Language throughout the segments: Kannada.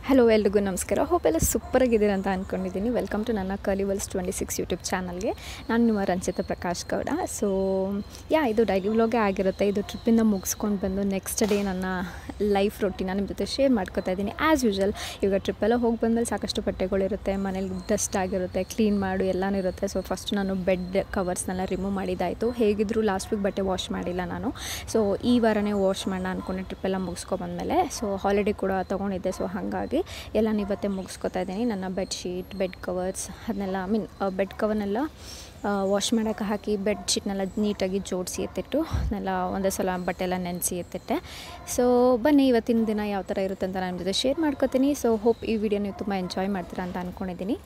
ಹಲೋ ಎಲ್ರಿಗೂ ನಮಸ್ಕಾರ. ಹೋಪ್ ಎಲ್ಲ ಸೂಪರಾಗಿದ್ದೀರ ಅಂತ ಅಂದ್ಕೊಂಡಿದ್ದೀನಿ. ವೆಲ್ಕಮ್ ಟು ನನ್ನ ಕಲಿವಲ್ಸ್ 26 ಯೂಟ್ಯೂಬ್ ಚಾನಲ್ಗೆ. ನಾನು ನಿಮ್ಮ ರಂಜಿತಾ ಪ್ರಕಾಶ್ ಗೌಡ. ಸೊ ಇದು ಡೈಲಿ ವ್ಲಾಗೇ ಆಗಿರುತ್ತೆ. ಇದು ಟ್ರಿಪ್ಪಿಂದ ಮುಗಿಸ್ಕೊಂಡು ಬಂದು ನೆಕ್ಸ್ಟ್ ಡೇ ನನ್ನ ಲೈಫ್ ರೊಟೀನ ನಿಮ್ಮ ಜೊತೆ ಶೇರ್ ಮಾಡ್ಕೊತಾ ಇದ್ದೀನಿ. ಆ್ಯಸ್ ಯೂಶುವಲ್ ಇವಾಗ ಟ್ರಿಪ್ಪೆಲ್ಲ ಹೋಗಿ ಬಂದಮೇಲೆ ಸಾಕಷ್ಟು ಬಟ್ಟೆಗಳಿರುತ್ತೆ, ಮನೇಲಿ ಡಸ್ಟ್ ಆಗಿರುತ್ತೆ, ಕ್ಲೀನ್ ಮಾಡು ಎಲ್ಲನೂ ಇರುತ್ತೆ. ಸೊ ಫಸ್ಟ್ ನಾನು ಬೆಡ್ ಕವರ್ಸ್ನೆಲ್ಲ ರಿಮೂವ್ ಮಾಡಿದ್ದಾಯಿತು. ಹೇಗಿದ್ದರೂ ಲಾಸ್ಟ್ ವೀಕ್ ಬಟ್ಟೆ ವಾಶ್ ಮಾಡಿಲ್ಲ ನಾನು. ಸೊ ಈ ವಾರನೇ ವಾಶ್ ಮಾಡೋಣ ಅಂದ್ಕೊಂಡೆ ಟ್ರಿಪ್ಪೆಲ್ಲ ಮುಗಿಸ್ಕೊಬಂದಮೇಲೆ. ಸೊ ಹಾಲಿಡೇ ಕೂಡ ತೊಗೊಂಡಿದ್ದೆ. ಸೊ ಹಾಗಾಗಿ ಎಲ್ಲನೂ ಇವತ್ತೇ ಮುಗಿಸ್ಕೊತಾ ಇದ್ದೀನಿ. ನನ್ನ ಬೆಡ್ಶೀಟ್, ಬೆಡ್ ಕವರ್ಸ್ ಅದನ್ನೆಲ್ಲ ಬೆಡ್ ಕವರ್ನೆಲ್ಲ ವಾಶ್ ಮಾಡೋಕ್ಕೆ ಹಾಕಿ ಬೆಡ್ಶೀಟ್ನೆಲ್ಲ ನೀಟಾಗಿ ಜೋಡಿಸಿ ಎತ್ತಿಟ್ಟು ಅದನ್ನೆಲ್ಲ ಒಂದೇ ಸಲ ಬಟ್ಟೆ ಎಲ್ಲ ನೆನೆಸಿ ಎತ್ತಿಟ್ಟೆ. ಸೊ ಬನ್ನಿ ಇವತ್ತಿನ ದಿನ ಯಾವ ಥರ ಇರುತ್ತೆ ಅಂತ ನಾನು ಜೊತೆ ಶೇರ್ ಮಾಡ್ಕೊತೀನಿ. ಸೊ ಹೋಪ್ ಈ ವಿಡಿಯೋ ನೀವು ತುಂಬ ಎಂಜಾಯ್ ಮಾಡ್ತೀರಾ ಅಂತ ಅಂದ್ಕೊಂಡಿದ್ದೀನಿ.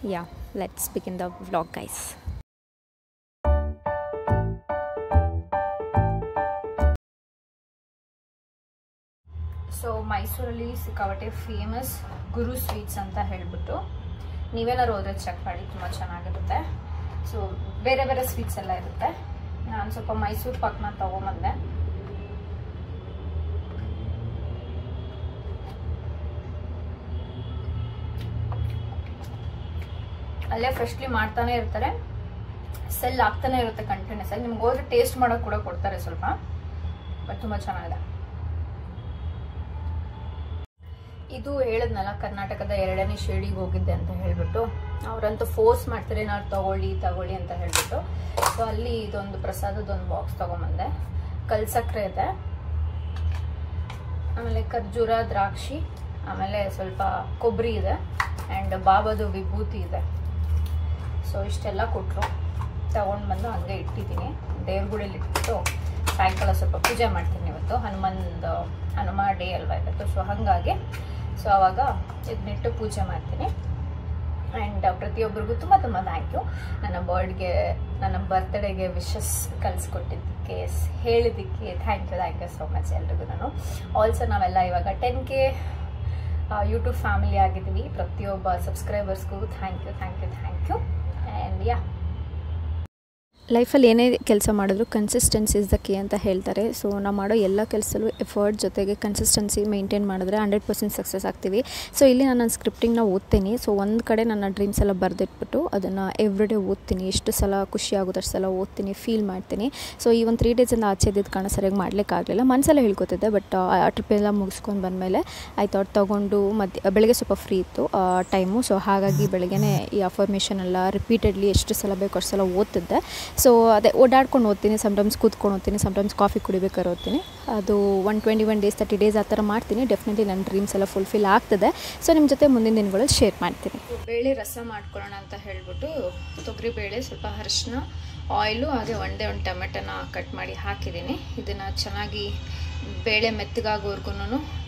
Let's begin the vlog guys. So ಮೈಸೂರಲ್ಲಿ ಸಿಕ್ಕಾಪಟ್ಟೆ ಫೇಮಸ್ ಗುರು ಸ್ವೀಟ್ಸ್ ಅಂತ ಹೇಳಿಬಿಟ್ಟು ನೀವೇನಾದ್ರು ಹೋದರೆ ಚೆಕ್ ಮಾಡಿ, ತುಂಬ ಚೆನ್ನಾಗಿರುತ್ತೆ. ಸೊ ಬೇರೆ ಬೇರೆ ಸ್ವೀಟ್ಸ್ ಎಲ್ಲ ಇರುತ್ತೆ. ನಾನು ಸ್ವಲ್ಪ ಮೈಸೂರು ಪಾಕ್ನ ತೊಗೊಂಬಂದೆ. ಅಲ್ಲೇ ಫ್ರೆಶ್ಲಿ ಮಾಡ್ತಾನೆ ಇರ್ತಾರೆ, ಸೆಲ್ ಆಗ್ತಾನೆ ಇರುತ್ತೆ ಕಂಟಿನ್ಯೂಸ್ ಆಗಿ. ನಿಮ್ಗೆ ಹೋದ್ರೆ ಟೇಸ್ಟ್ ಮಾಡೋಕೆ ಕೂಡ ಕೊಡ್ತಾರೆ ಸ್ವಲ್ಪ, ಬಟ್ ತುಂಬ ಚೆನ್ನಾಗಿದೆ. ಇದು ಹೇಳಿದ್ನಲ್ಲ, ಕರ್ನಾಟಕದ 2ನೇ ಶಿರಡಿಗೆ ಹೋಗಿದ್ದೆ ಅಂತ ಹೇಳ್ಬಿಟ್ಟು ಅವರಂತೂ ಫೋರ್ಸ್ ಮಾಡ್ತಾರೆ ನಾನು ತಗೊಳ್ಳಿ ಅಂತ ಹೇಳ್ಬಿಟ್ಟು. ಸೊ ಅಲ್ಲಿ ಇದೊಂದು ಪ್ರಸಾದದೊಂದು ಬಾಕ್ಸ್ ತೊಗೊಂಬಂದೆ. ಕಲ್ಸಕ್ರೆ ಇದೆ, ಆಮೇಲೆ ಖರ್ಜೂರ, ದ್ರಾಕ್ಷಿ, ಆಮೇಲೆ ಸ್ವಲ್ಪ ಕೊಬ್ಬರಿ ಇದೆ, ಆ್ಯಂಡ್ ಬಾಬಾದು ವಿಭೂತಿ ಇದೆ. ಸೊ ಇಷ್ಟೆಲ್ಲ ಕೊಟ್ಟರು. ತಗೊಂಡು ಬಂದು ಹಂಗೆ ಇಟ್ಟಿದ್ದೀನಿ. ದೇವ್ರಗುಡಿಯಲ್ಲಿ ಇಟ್ಬಿಟ್ಟು ಸಾಯಂಕಾಲ ಸ್ವಲ್ಪ ಪೂಜೆ ಮಾಡ್ತೀನಿ. ಇವತ್ತು ಹನುಮ ಡೇ ಅಲ್ವಾ ಇವತ್ತು. ಸೊ ಹಾಗಾಗಿ ಆವಾಗ ಇದನ್ನಿಟ್ಟು ಪೂಜೆ ಮಾಡ್ತೀನಿ. ಆ್ಯಂಡ್ ಪ್ರತಿಯೊಬ್ಬರಿಗೂ ತುಂಬ ತುಂಬ ಥ್ಯಾಂಕ್ ಯು. ನನ್ನ ಬರ್ತ್ಡೇಗೆ ವಿಶಸ್ ಕಳಿಸ್ಕೊಟ್ಟಿದ್ದಕ್ಕೆ, ಹೇಳಿದ್ದಕ್ಕೆ ಥ್ಯಾಂಕ್ ಯು ಸೋ ಮಚ್ ಎಲ್ರಿಗೂ. ಆಲ್ಸೋ ನಾವೆಲ್ಲ ಇವಾಗ 10K ಯೂಟ್ಯೂಬ್ ಫ್ಯಾಮಿಲಿ ಆಗಿದ್ದೀವಿ. ಪ್ರತಿಯೊಬ್ಬ ಸಬ್ಸ್ಕ್ರೈಬರ್ಸ್ಗೂ ಥ್ಯಾಂಕ್ ಯು. ಆ್ಯಂಡ್ ಲೈಫಲ್ಲಿ ಏನೇ ಕೆಲಸ ಮಾಡಿದ್ರು ಕನ್ಸಿಸ್ಟೆನ್ಸಿ ಇಸ್ ದ ಕೀ ಅಂತ ಹೇಳ್ತಾರೆ. ಸೊ ನಾವು ಮಾಡೋ ಎಲ್ಲ ಕೆಲಸದಲ್ಲೂ ಎಫರ್ಟ್ ಜೊತೆಗೆ ಕನ್ಸಿಸ್ಟೆನ್ಸಿ ಮೇಂಟೈನ್ ಮಾಡಿದ್ರೆ 100% ಸಕ್ಸಸ್ ಆಗ್ತೀವಿ. ಸೊ ಇಲ್ಲಿ ನಾನು ನನ್ನ ಸ್ಕ್ರಿಪ್ಟಿಂಗ್ನ ಓದ್ತೀನಿ. ಸೊ ಒಂದು ಕಡೆ ನನ್ನ ಡ್ರೀಮ್ಸ್ ಎಲ್ಲ ಬರೆದಿಟ್ಬಿಟ್ಟು ಅದನ್ನು ಎವ್ರಿ ಡೇ ಓದ್ತೀನಿ. ಎಷ್ಟು ಸಲ ಖುಷಿ ಆಗೋದು ಅಷ್ಟು ಸಲ ಓದ್ತೀನಿ, ಫೀಲ್ ಮಾಡ್ತೀನಿ. ಸೊ ಈ ಒಂದು 3 ಡೇಸಿಂದ ಆಚೆ ಇದ್ದಿದ್ದು ಕಾರಣ ಸರಿಯಾಗಿ ಮಾಡಲಿಕ್ಕಾಗಲಿಲ್ಲ. ಮನಸ್ಸೆಲ್ಲ ಹೇಳ್ಕೊತಿದ್ದೆ, ಬಟ್ ಆ ಟ್ರಿಪ್ಪೆಲ್ಲ ಮುಗಿಸ್ಕೊಂಡು ಬಂದಮೇಲೆ ಆಯ್ತು ಅವ್ರು ತೊಗೊಂಡು ಬೆಳಗ್ಗೆ ಸ್ವಲ್ಪ ಫ್ರೀ ಇತ್ತು ಟೈಮು. ಸೊ ಹಾಗಾಗಿ ಬೆಳಗ್ಗೆನೇ ಈ ಅಫರ್ಮೇಷನ್ ಎಲ್ಲ ರಿಪೀಟೆಡ್ಲಿ ಎಷ್ಟು ಸಲ ಬೇಕು ಅಷ್ಟು ಸಲ ಓದ್ತಿದ್ದೆ. ಸೊ ಅದೇ ಓಡಾಡ್ಕೊಂಡು ಓದ್ತೀನಿ, ಸಮ್ಟೈಮ್ಸ್ ಕೂತ್ಕೊಂಡು ಓದ್ತೀನಿ, ಸಮ್ಟೈಮ್ಸ್ ಕಾಫಿ ಕುಡಿಬೇಕಾದ್ರೆ ಓದ್ತೀನಿ. ಅದು 121 ಡೇಸ್ 30 ಡೇಸ್ ಆ ಥರ ಮಾಡ್ತೀನಿ. ಡೆಫಿನೆಟ್ಲಿ ನನ್ನ ಡ್ರೀಮ್ಸ್ ಎಲ್ಲ ಫುಲ್ಫಿಲ್ ಆಗ್ತದೆ. ಸೊ ನಿಮ್ಮ ಜೊತೆ ಮುಂದಿನ ದಿನಗಳಲ್ಲಿ ಶೇರ್ ಮಾಡ್ತೀನಿ. ಬೇಳೆ ರಸ ಮಾಡ್ಕೊಳ್ಳೋಣ ಅಂತ ಹೇಳ್ಬಿಟ್ಟು ತೊಗರಿಬೇಳೆ, ಸ್ವಲ್ಪ ಅರಿಶಿನ, ಆಯಿಲು, ಹಾಗೆ ಒಂದು ಟೊಮೆಟೊನ ಕಟ್ ಮಾಡಿ ಹಾಕಿದ್ದೀನಿ. ಇದನ್ನು ಚೆನ್ನಾಗಿ ಬೇಳೆ ಮೆತ್ತಗಾಗೋರ್ಗು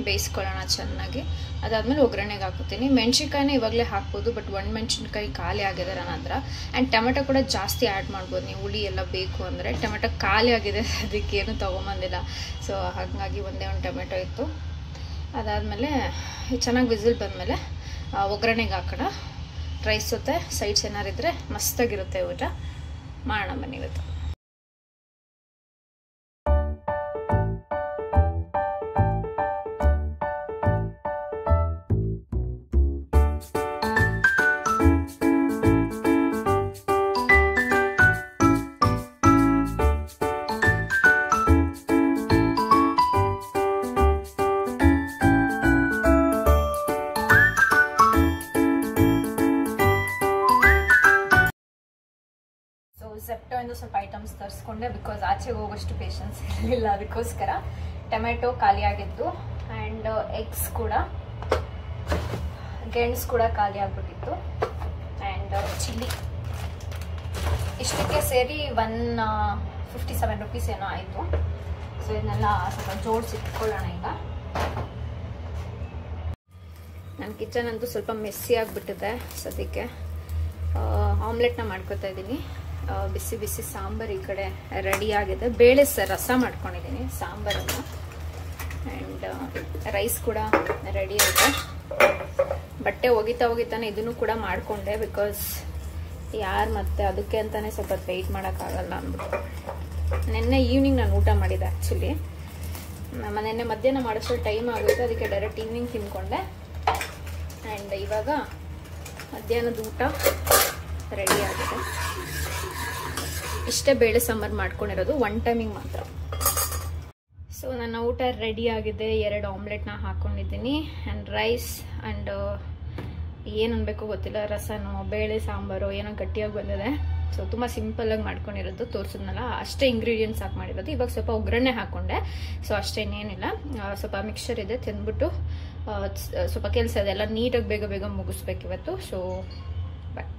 ಬೇಯಿಸ್ಕೊಳ್ಳೋಣ ಚೆನ್ನಾಗಿ. ಅದಾದಮೇಲೆ ಒಗ್ಗರಣೆಗೆ ಹಾಕೋತೀನಿ. ಮೆಣಸಿನ್ಕಾಯಿನ ಇವಾಗಲೇ ಹಾಕ್ಬೋದು, ಬಟ್ ಮೆಣಸಿನ್ಕಾಯಿ ಖಾಲಿ ಆಗಿದೆ ನನ್ನ ಹತ್ರ. ಆ್ಯಂಡ್ ಟೊಮೆಟೊ ಕೂಡ ಜಾಸ್ತಿ ಆ್ಯಡ್ ಮಾಡ್ಬೋದು ನೀವು, ಹುಳಿ ಎಲ್ಲ ಬೇಕು ಅಂದರೆ. ಟೊಮೆಟೊ ಖಾಲಿ ಆಗಿದೆ, ಅದಕ್ಕೇನು ತೊಗೊಂಬಂದಿಲ್ಲ. ಸೊ ಹಾಗಾಗಿ ಒಂದೇ ಒಂದು ಟೊಮೆಟೊ ಇತ್ತು. ಅದಾದಮೇಲೆ ಚೆನ್ನಾಗಿ ವಿಸಿಲ್ ಬಂದಮೇಲೆ ಒಗ್ಗರಣೆಗೆ ಹಾಕೋಣ. ರೈಸ್ ಜೊತೆ ಸೈಡ್ಸ್ ಏನಾರಿದ್ರೆ ಮಸ್ತಾಗಿರುತ್ತೆ ಊಟ. ಮಾಡೋಣ ಬನ್ನಿ ಇವತ್ತು. ಝೆಪ್ಟೋಯಿಂದ ಸ್ವಲ್ಪ ಐಟಮ್ಸ್ ತರಿಸ್ಕೊಂಡೆ, ಬಿಕಾಸ್ ಆಚೆಗೆ ಹೋಗೋಷ್ಟು ಪೇಷನ್ಸ್ ಇರಲಿಲ್ಲ. ಅದಕ್ಕೋಸ್ಕರ ಟೊಮೆಟೊ ಖಾಲಿ ಆಗಿತ್ತು, ಆ್ಯಂಡ್ ಎಗ್ಸ್ ಕೂಡ, ಗೆಣಸು ಕೂಡ ಖಾಲಿ ಆಗಿಬಿಟ್ಟಿತ್ತು, ಆ್ಯಂಡ್ ಚಿಲ್ಲಿ. ಇಷ್ಟಕ್ಕೆ ಸೇರಿ 157 ರುಪೀಸ್ ಏನೋ ಆಯಿತು. ಸೊ ಇದನ್ನೆಲ್ಲ ಸ್ವಲ್ಪ ಜೋಡಿಸಿ ಇಟ್ಕೊಳ್ಳೋಣ. ಈಗ ನನ್ನ ಕಿಚನ್ ಅಂತೂ ಸ್ವಲ್ಪ ಮೆಸ್ಸಿ ಆಗಿಬಿಟ್ಟಿದೆ ಸದ್ಯಕ್ಕೆ. ಆಮ್ಲೆಟ್ನ ಮಾಡ್ಕೊತಾ ಇದ್ದೀನಿ. ಬಿಸಿ ಬಿಸಿ ಸಾಂಬಾರು ಈ ಕಡೆ ರೆಡಿ ಆಗಿದೆ. ಬೇಳೆ ರಸ ಮಾಡ್ಕೊಂಡಿದ್ದೀನಿ ಸಾಂಬಾರನ್ನು, ಆ್ಯಂಡ್ ರೈಸ್ ಕೂಡ ರೆಡಿ ಆಗಿದೆ. ಬಟ್ಟೆ ಒಗಿತಾನೆ ಇದನ್ನು ಕೂಡ ಮಾಡಿಕೊಂಡೆ, ಬಿಕಾಸ್ ಯಾರು ಮತ್ತೆ ಅದಕ್ಕೆ ಅಂತಲೇ ಸ್ವಲ್ಪ ವೆಯ್ಟ್ ಮಾಡೋಕ್ಕಾಗಲ್ಲ ಅಂದ್ಬಿಟ್ಟು. ನೆನ್ನೆ ಈವ್ನಿಂಗ್ ನಾನು ಊಟ ಮಾಡಿದ್ದೆ ಆ್ಯಕ್ಚುಲಿ. ನೆನ್ನೆ ಮಧ್ಯಾಹ್ನ ಮಾಡೋಷ್ಟು ಟೈಮ್ ಆಗುತ್ತೆ, ಅದಕ್ಕೆ ಡೈರೆಕ್ಟ್ ಈವ್ನಿಂಗ್ ತಿನ್ಕೊಂಡೆ. ಇವಾಗ ಮಧ್ಯಾಹ್ನದ ಊಟ ರೆಡಿ ಆಗಿದೆ. ಇಷ್ಟೇ ಬೇಳೆ ಸಾಂಬಾರು ಮಾಡ್ಕೊಂಡಿರೋದು, ಒನ್ ಟೈಮಿಗೆ ಮಾತ್ರ. ಸೊ ನನ್ನ ಊಟ ರೆಡಿ ಆಗಿದೆ. 2 ಆಮ್ಲೆಟ್ನ ಹಾಕ್ಕೊಂಡಿದ್ದೀನಿ ಆ್ಯಂಡ್ ರೈಸ್ ಆ್ಯಂಡ್ ಏನು ಅನ್ಬೇಕು ಗೊತ್ತಿಲ್ಲ, ರಸನೋ ಬೇಳೆ ಸಾಂಬಾರು ಏನೋ ಗಟ್ಟಿಯಾಗಿ ಬಂದಿದೆ. ಸೊ ತುಂಬ ಸಿಂಪಲ್ಲಾಗಿ ಮಾಡ್ಕೊಂಡಿರೋದು, ತೋರಿಸಿದ್ನಲ್ಲ ಅಷ್ಟೇ ಇಂಗ್ರೀಡಿಯೆಂಟ್ಸ್ ಹಾಕಿ ಮಾಡಿರೋದು. ಇವಾಗ ಸ್ವಲ್ಪ ಒಗ್ಗರಣೆ ಹಾಕ್ಕೊಂಡೆ, ಸೊ ಅಷ್ಟೇನೇನಿಲ್ಲ. ಸ್ವಲ್ಪ ಮಿಕ್ಸರ್ ಇದೆ, ತಿಂದ್ಬಿಟ್ಟು ಸ್ವಲ್ಪ ಕೆಲಸ ಇದೆ, ಎಲ್ಲ ನೀಟಾಗಿ ಬೇಗ ಬೇಗ ಮುಗಿಸ್ಬೇಕು ಇವತ್ತು. So bye.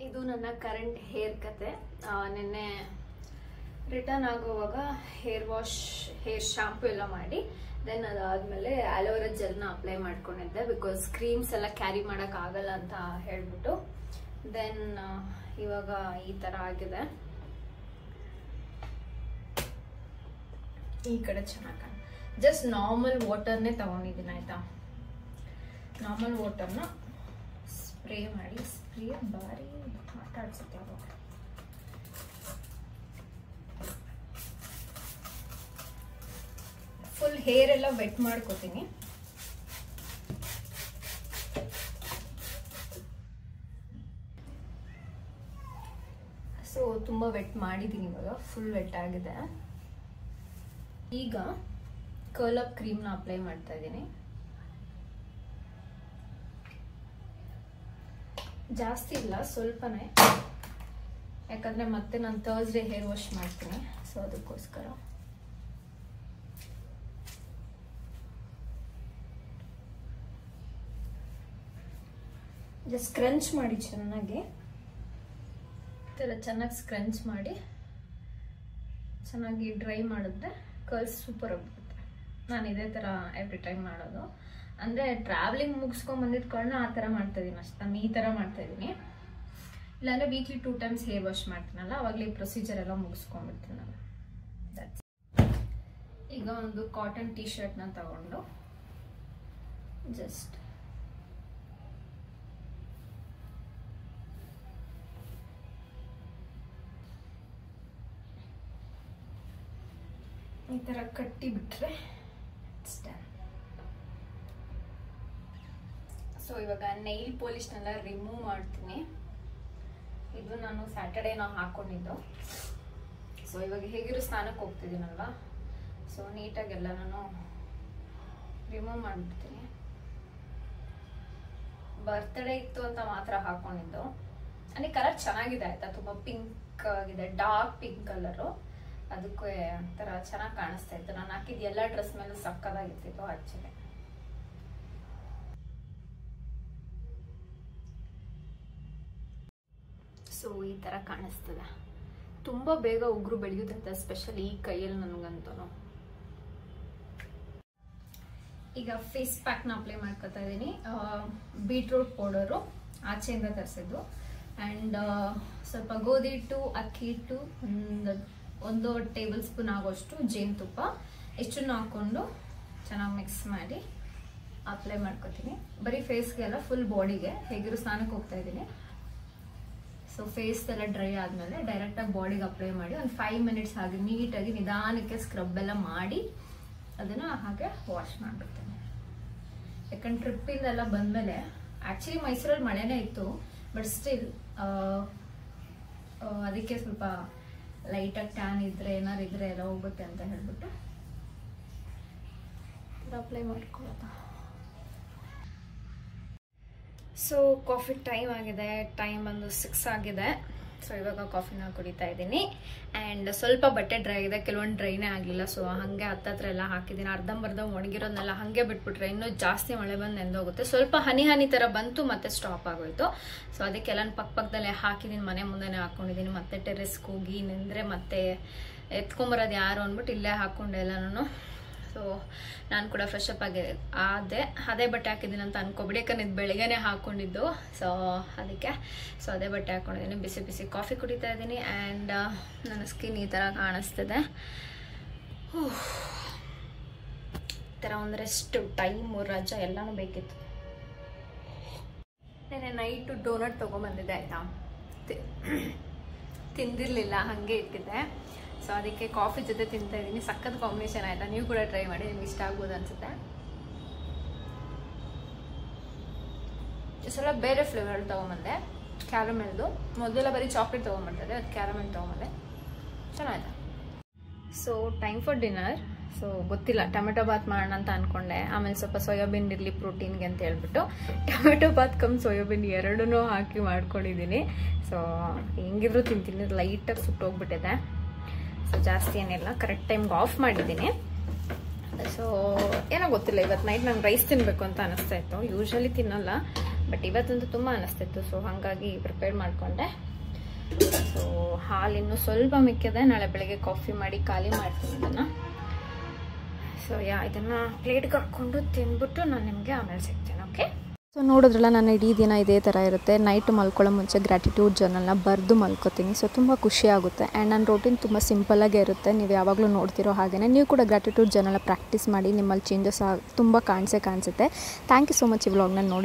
ಇದು ನನ್ನ ಕರೆಂಟ್ ಹೇರ್ ಕತೆ. ನಿನ್ನೆ ರಿಟರ್ನ್ ಆಗುವಾಗ ಹೇರ್ ವಾಶ್, ಹೇರ್ ಶಾಂಪು ಎಲ್ಲ ಮಾಡಿ ದೆನ್ ಅದಾದ್ಮೇಲೆ ಅಲೋವೆರಾ ಜೆಲ್ನ ಅಪ್ಲೈ ಮಾಡ್ಕೊಂಡಿದ್ದೆ, ಬಿಕಾಸ್ ಕ್ರೀಮ್ಸ್ ಎಲ್ಲ ಕ್ಯಾರಿ ಮಾಡಕ್ ಆಗಲ್ಲ ಅಂತ ಹೇಳ್ಬಿಟ್ಟು. ದೆನ್ ಇವಾಗ ಈ ತರ ಆಗಿದೆ. ಈ ಕಡೆ ಚೆನ್ನಾಗಿ ಜಸ್ಟ್ ನಾರ್ಮಲ್ ವಾಟರ್ನೇ ತಗೊಂಡಿದ್ದೀನಿ ಆಯ್ತಾ. ನಾರ್ಮಲ್ ವಾಟರ್ನ ಸ್ಪ್ರೇ ಮಾಡಿ, ಸ್ಪ್ರೇ ಬಾರಿ ಮಾತಾಡ್ಸುತ್ತೆ ಅವಾಗ. ಫುಲ್ ಹೇರ್ ಎಲ್ಲ ವೆಟ್ ಮಾಡ್ಕೋತೀನಿ. ಸೊ ತುಂಬಾ ವೆಟ್ ಮಾಡಿದ್ದೀನಿ, ಇವಾಗ ಫುಲ್ ವೆಟ್ ಆಗಿದೆ. ಈಗ ಕರ್ಲ್ ಅಪ್ ಕ್ರೀಮ್ನ ಅಪ್ಲೈ ಮಾಡ್ತಾ ಇದ್ದೀನಿ. ಜಾಸ್ತಿ ಇಲ್ಲ, ಸ್ವಲ್ಪನೇ, ಯಾಕಂದ್ರೆ ಮತ್ತೆ ನಾನು ಥರ್ಸ್ಡೇ ಹೇರ್ ವಾಶ್ ಮಾಡ್ತೀನಿ, ಸೊ ಅದಕ್ಕೋಸ್ಕರ. ಜಸ್ಟ್ ಸ್ಕ್ರಂಚ್ ಮಾಡಿ ಚೆನ್ನಾಗಿ, ಚೆನ್ನಾಗಿ ಸ್ಕ್ರಂಚ್ ಮಾಡಿ ಚೆನ್ನಾಗಿ ಡ್ರೈ ಮಾಡಿದ್ರೆ ಕರ್ಲ್ಸ್ ಸೂಪರ್ ಆಗಿಬಿಡುತ್ತೆ. ನಾನು ಇದೇ ಥರ ಎವ್ರಿ ಟೈಮ್ ಮಾಡೋದು. ಅಂದರೆ ಟ್ರಾವೆಲಿಂಗ್ ಮುಗಿಸ್ಕೊಂಡು ಬಂದಿದ್ದ ಕಾರಣ ಆ ಥರ ಮಾಡ್ತಾ ಇದ್ದೀನಿ ಅಷ್ಟೇ. ನಾನು ಈ ಥರ ಮಾಡ್ತಾ ಇದ್ದೀನಿ. ಇಲ್ಲಾಂದರೆ ವೀಕ್ಲಿ 2 ಟೈಮ್ಸ್ ಹೇರ್ ವಾಶ್ ಮಾಡ್ತೀನಲ್ಲ, ಅವಾಗಲೇ ಪ್ರೊಸೀಜರ್ ಎಲ್ಲ ಮುಗಿಸ್ಕೊಂಡ್ಬಿಡ್ತೀನಿ ನಾನು. ಈಗ ಒಂದು ಕಾಟನ್ ಟೀ ಶರ್ಟ್ನ ತಗೊಂಡು ಜಸ್ಟ್ ಈ ಥರ ಕಟ್ಟಿ ಬಿಟ್ರೆ ಸೊ ಇವಾಗ ನೈಲ್ ಪಾಲಿಶ್ನೆಲ್ಲ ರಿಮೂವ್ ಮಾಡ್ತೀನಿ. ಇದು ನಾನು ಸ್ಯಾಟರ್ಡೇ ನಾವು ಹಾಕೊಂಡಿದ್ದು. ಸೊ ಇವಾಗ ಹೇಗಿರೋ ಸ್ನಾನಕ್ಕೆ ಹೋಗ್ತಿದ್ದೀನಲ್ವಾ, ಸೊ ನೀಟಾಗೆಲ್ಲ ನಾನು ರಿಮೂವ್ ಮಾಡಿಬಿಡ್ತೀನಿ. ಬರ್ತ್ಡೇ ಇತ್ತು ಅಂತ ಮಾತ್ರ ಹಾಕೊಂಡಿದ್ದು. ನನಗೆ ಕಲರ್ ಚೆನ್ನಾಗಿದೆ ಆಯ್ತಾ, ತುಂಬ ಪಿಂಕ್ ಆಗಿದೆ, ಡಾರ್ಕ್ ಪಿಂಕ್ ಕಲರು. ಅದಕ್ಕೆ ಒಂಥರ ಚೆನ್ನಾಗಿ ಕಾಣಿಸ್ತಾ ಇತ್ತು. ನಾನು ಹಾಕಿದ ಎಲ್ಲ ಡ್ರೆಸ್ ಮೇಲೂ ಸಕ್ಕದಾಗಿರ್ತಿತ್ತು ಆಕ್ಚುಲಿ. ಸೊ ಈ ಥರ ಕಾಣಿಸ್ತದೆ. ತುಂಬ ಬೇಗ ಉಗುರು ಬೆಳೆಯುತ್ತೆ, ಸ್ಪೆಷಲಿ ಈ ಕೈಯಲ್ಲಿ ನನಗಂತೂ. ಈಗ ಫೇಸ್ ಪ್ಯಾಕ್ನ ಅಪ್ಲೈ ಮಾಡ್ಕೊತಾ ಇದ್ದೀನಿ. ಬೀಟ್ರೂಟ್ ಪೌಡರು ಆಚೆಯಿಂದ ತರಿಸಿದ್ದು, ಆ್ಯಂಡ್ ಸ್ವಲ್ಪ ಗೋಧಿ ಹಿಟ್ಟು, ಅಕ್ಕಿ ಹಿಟ್ಟು, 1 ಟೇಬಲ್ ಸ್ಪೂನ್ ಆಗೋಷ್ಟು ಜೇನುತುಪ್ಪ, ಇಷ್ಟನ್ನು ಹಾಕ್ಕೊಂಡು ಚೆನ್ನಾಗಿ ಮಿಕ್ಸ್ ಮಾಡಿ ಅಪ್ಲೈ ಮಾಡ್ಕೊತೀನಿ. ಬರೀ ಫೇಸ್ಗೆಲ್ಲ, ಫುಲ್ ಬಾಡಿಗೆ. ಹೇಗಿರೋ ಸ್ನಾನಕ್ಕೆ ಹೋಗ್ತಾ ಇದ್ದೀನಿ. ಸೊ ಫೇಸ್ ಎಲ್ಲ ಡ್ರೈ ಆದಮೇಲೆ ಡೈರೆಕ್ಟಾಗಿ ಬಾಡಿಗೆ ಅಪ್ಲೈ ಮಾಡಿ ಒಂದು 5 ಮಿನಿಟ್ಸ್ ಹಾಗೆ ನೀಟಾಗಿ ನಿಧಾನಕ್ಕೆ ಸ್ಕ್ರಬ್ ಎಲ್ಲ ಮಾಡಿ ಅದನ್ನು ಹಾಗೆ ವಾಶ್ ಮಾಡಿಬಿಡ್ತೇನೆ. ಯಾಕಂದ್ರೆ ಟ್ರಿಪ್ಪಿಂದೆಲ್ಲ ಬಂದಮೇಲೆ, ಆ್ಯಕ್ಚುಲಿ ಮೈಸೂರಲ್ಲಿ ಮಳೆನೇ ಇತ್ತು, ಬಟ್ ಸ್ಟಿಲ್ ಅದಕ್ಕೆ ಸ್ವಲ್ಪ ಲೈಟಾಗಿ ಟ್ಯಾನ್ ಇದ್ರೆ ಏನಾರು ಇದ್ರೆ ಎಲ್ಲ ಹೋಗುತ್ತೆ ಅಂತ ಹೇಳ್ಬಿಟ್ಟು ಅಪ್ಲೈ ಮಾಡ್ಕೊಳ್ಳೋದು. ಸೊ ಕಾಫಿ ಟೈಮ್ ಆಗಿದೆ. ಟೈಮ್ ಬಂದು 6 ಆಗಿದೆ. ಸೊ ಇವಾಗ ಕಾಫಿನ ಕುಡಿತಾ ಇದ್ದೀನಿ. ಆ್ಯಂಡ್ ಸ್ವಲ್ಪ ಬಟ್ಟೆ ಡ್ರೈ ಆಗಿದೆ, ಕೆಲವೊಂದು ಡ್ರೈನೇ ಆಗಲಿಲ್ಲ. ಸೊ ಹಾಗೆ ಹತ್ತತ್ರ ಎಲ್ಲ ಹಾಕಿದ್ದೀನಿ. ಅರ್ಧಂಬರ್ಧ ಒಣಗಿರೋದನ್ನೆಲ್ಲ ಹಾಗೆ ಬಿಟ್ಬಿಟ್ರೆ ಇನ್ನೂ ಜಾಸ್ತಿ ಮಳೆ ಬಂದು ನೆಂದೋಗುತ್ತೆ. ಸ್ವಲ್ಪ ಹನಿ ಥರ ಬಂತು, ಮತ್ತೆ ಸ್ಟಾಪ್ ಆಗೋಯ್ತು. ಸೊ ಅದಕ್ಕೆಲ್ಲ ಪಕ್ಕದಲ್ಲೇ ಹಾಕಿದ್ದೀನಿ, ಮನೆ ಮುಂದೆನೇ ಹಾಕ್ಕೊಂಡಿದ್ದೀನಿ. ಮತ್ತೆ ಟೆರೆಸ್ಗೆ ಹೋಗಿ ನೆಂದರೆ ಮತ್ತೆ ಎತ್ಕೊಂಬರೋದು ಯಾರು ಅಂದ್ಬಿಟ್ಟು ಇಲ್ಲೇ ಹಾಕ್ಕೊಂಡೆ ಎಲ್ಲನೂ. ಸೊ ನಾನು ಕೂಡ ಫ್ರೆಶ್ ಅಪ್ ಆದೆ. ಅದೇ ಬಟ್ಟೆ ಹಾಕಿದ್ದೀನಿ ಅಂತ ಅನ್ಕೋಬಿಡಿ, ಯಾಕಂದ್ರೆ ಇದು ಬೆಳಗ್ಗೆನೇ ಹಾಕ್ಕೊಂಡಿದ್ದು. ಸೊ ಅದಕ್ಕೆ ಅದೇ ಬಟ್ಟೆ ಹಾಕ್ಕೊಂಡಿದ್ದೀನಿ. ಬಿಸಿ ಬಿಸಿ ಕಾಫಿ ಕುಡಿತಾ ಇದ್ದೀನಿ. ಆ್ಯಂಡ್ ನನ್ನ ಸ್ಕಿನ್ ಈ ಥರ ಕಾಣಿಸ್ತಿದೆ. ಈ ಥರ ಒಂದು ರೆಸ್ಟ್, ಟೈಮು, ರಜಾ ಎಲ್ಲನೂ ಬೇಕಿತ್ತು. ನೆನ್ನೆ ನೈಟು ಡೋನಟ್ ತೊಗೊಂಬಂದಿದ್ದೆ ಆಯಿತಾ, ತಿಂದಿರಲಿಲ್ಲ, ಹಾಗೆ ಇಟ್ಟಿದ್ದೆ. ಸೊ ಅದಕ್ಕೆ ಕಾಫಿ ಜೊತೆ ತಿಂತಾ ಇದ್ದೀನಿ. ಸಖತ್ ಕಾಂಬಿನೇಷನ್ ಆಯಿತಾ, ನೀವು ಕೂಡ ಟ್ರೈ ಮಾಡಿ, ನಿಮ್ಗೆ ಇಷ್ಟ ಆಗ್ಬೋದು ಅನಿಸುತ್ತೆ. ಈ ಸಲ ಬೇರೆ ಫ್ಲೇವರ್ ತೊಗೊಂಬಂದೆ, ಕ್ಯಾರಮೆಲ್ದು. ಮೊದಲೆಲ್ಲ ಬರೀ ಚಾಕ್ಲೇಟ್ ತೊಗೊಂಬರ್ತದೆ, ಅದು ಕ್ಯಾರಮೆಲ್ ತೊಗೊಂಬಂದೆ, ಚೆನ್ನಾಗಿದೆ. So time for dinner. So ಗೊತ್ತಿಲ್ಲ, ಟೊಮೆಟೊ ಬಾತ್ ಮಾಡೋಣ ಅಂತ ಅಂದ್ಕೊಂಡೆ. ಆಮೇಲೆ ಸ್ವಲ್ಪ ಸೋಯಾಬೀನ್ ಇರಲಿ ಪ್ರೋಟೀನ್ಗೆ ಅಂತ ಹೇಳ್ಬಿಟ್ಟು ಟೊಮೆಟೊ ಬಾತ್ ಕಮ್ ಸೋಯಾಬೀನ್ ಎರಡೂ ಹಾಕಿ ಮಾಡ್ಕೊಂಡಿದ್ದೀನಿ. ಸೊ ಹೆಂಗಿದ್ರು ತಿಂತೀನಿ, ಲೈಟಾಗಿ ಸುಟ್ಟೋಗ್ಬಿಟ್ಟಿದೆ. ಸೊ ಜಾಸ್ತಿ ಏನಿಲ್ಲ, ಕರೆಕ್ಟ್ ಟೈಮ್ಗೆ ಆಫ್ ಮಾಡಿದ್ದೀನಿ. ಸೊ ಏನೋ ಗೊತ್ತಿಲ್ಲ, ಇವತ್ತು ನೈಟ್ ನಂಗೆ ರೈಸ್ ತಿನ್ನಬೇಕು ಅಂತ ಅನಿಸ್ತಾ ಇತ್ತು. ಯೂಶ್ವಲಿ ತಿನ್ನಲ್ಲ, ಬಟ್ ಇವತ್ತಂತೂ ತುಂಬ ಅನಿಸ್ತಿತ್ತು. ಸೊ ಹಾಗಾಗಿ ಪ್ರಿಪೇರ್ ಮಾಡಿಕೊಂಡೆ. ಸೊ ಹಾಲಿನ್ನು ಸ್ವಲ್ಪ ಮಿಕ್ಕಿದೆ, ನಾಳೆ ಬೆಳಗ್ಗೆ ಕಾಫಿ ಮಾಡಿ ಖಾಲಿ ಮಾಡ್ತೀನಿ ಇದನ್ನು. ಸೊ ಇದನ್ನು ಪ್ಲೇಟ್ಗೆ ಹಾಕ್ಕೊಂಡು ತಿಂದ್ಬಿಟ್ಟು ನಾನು ನಿಮಗೆ ಆಮೇಲೆ ಸಿಗ್ತೇನೆ. ಓಕೆ. ಸೊ ನೋಡಿದ್ರಲ್ಲ, ನಾನು ಇಡೀ ದಿನ ಇದೇ ಥರ ಇರುತ್ತೆ. ನೈಟ್ ಮಲ್ಕೊಳ್ಳೋ ಮುಂಚೆ ಗ್ರ್ಯಾಟಿಟ್ಯೂಡ್ ಜರ್ನಲ್ನ ಬರೆದು ಮಲ್ಕೋತೀನಿ. ಸೊ ತುಂಬ ಖುಷಿ ಆಗುತ್ತೆ. ಆ್ಯಂಡ್ ನನ್ನ ರೂಟೀನ್ ತುಂಬ ಸಿಂಪಲ್ಲಾಗೇ ಇರುತ್ತೆ, ನೀವು ಯಾವಾಗಲೂ ನೋಡ್ತಿರೋ ಹಾಗೆಯೇ. ನೀವು ಕೂಡ ಗ್ರ್ಯಾಟಿಟ್ಯೂಡ್ ಜರ್ನಲ್ನ ಪ್ರಾಕ್ಟೀಸ್ ಮಾಡಿ, ನಿಮ್ಮಲ್ಲಿ ಚೇಂಜಸ್ ತುಂಬ ಕಾಣಿಸುತ್ತೆ. ಥ್ಯಾಂಕ್ ಯು ಸೊ ಮಚ್ ಈ ವ್ಲಾಗ್ನ ನೋಡಿ.